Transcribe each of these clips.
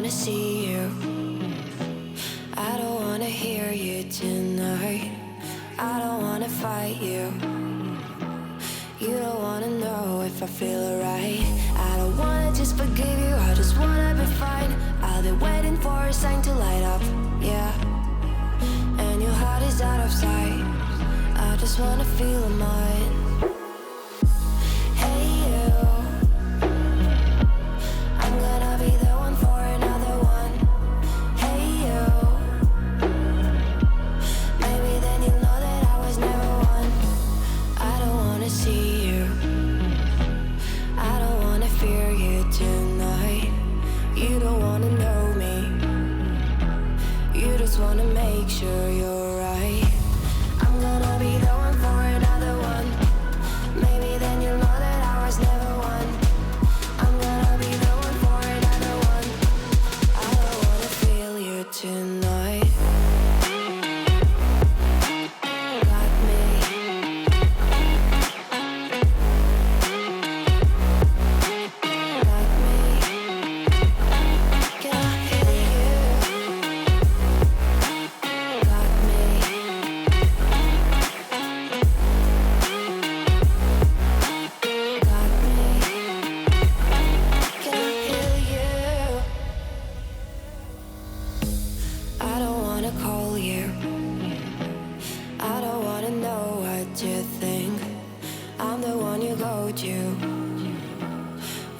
wanna see you. I don't wanna hear you tonight. I don't wanna fight you. You don't wanna know if I feel alright. I don't wanna just forgive you, I just wanna be fine. I'll be waiting for a sign to light up, yeah. And your heart is out of sight. I just wanna feel mine. Hey you, I'm gonna be the one for another one. Hey you, maybe then you'll know that I was never one. I don't wanna see you, I don't wanna fear you tonight. You don't wanna know me, you just wanna make sure you're right. I'm gonna be the one for another one. Maybe then you'll know that I was never one. I'm gonna be the one for another one. I don't wanna feel you tonight. Got me. Got me. Can I hear you? Got me. Got me. Can I hear you? I don't wanna call you. I don't wanna know what you think. I'm the one you go to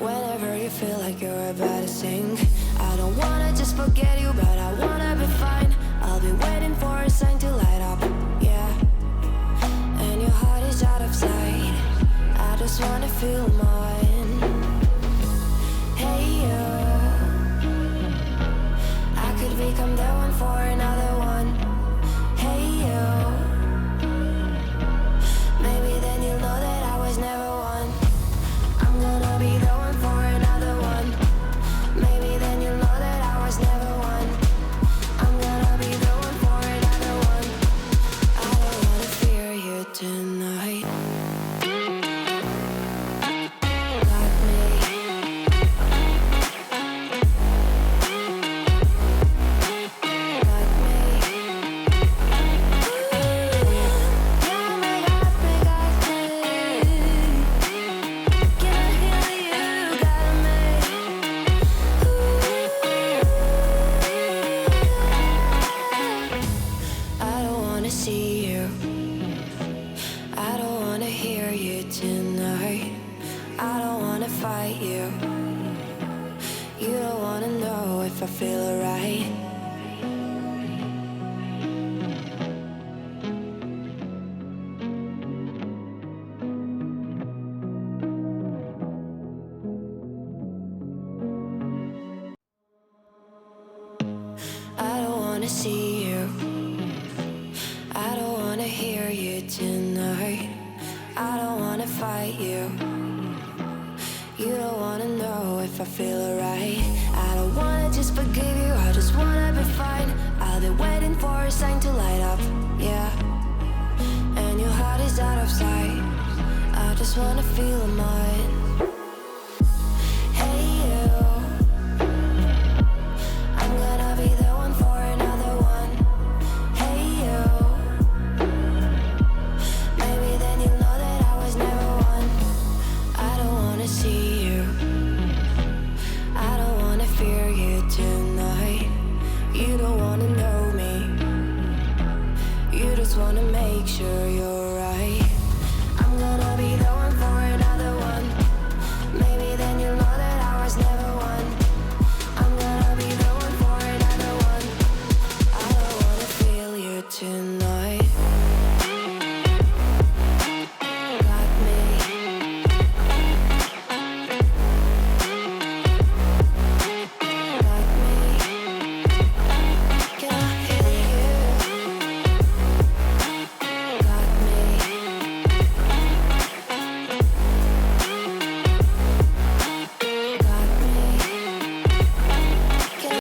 whenever you feel like you're about to sink. I don't wanna just forget you, but I wanna be fine. I'll be waiting for a sign to light up, yeah. And your heart is out of sight. I just wanna feel mine. Hey you, I could become the one for another one. Hey you, maybe then you'll know that I was never one. I'm gonna be the one for another one. Maybe then you'll know that I was never one. I'm gonna be the one for another one. I don't wanna fear you tonight. Got me. Got me. Yeah, me got me, got me. Can I hear you? Got me. I don't wanna see you. I don't wanna hear you tonight. I don't wanna fight you. You don't wanna know if I feel alright. I don't wanna see you. I don't wanna hear you tonight. I don't wanna fight you. You don't wanna know if I feel alright. I don't wanna just forgive you, I just wanna be fine. I'll be waiting for a sign to light up, yeah. And your heart is out of sight. I just wanna feel mine.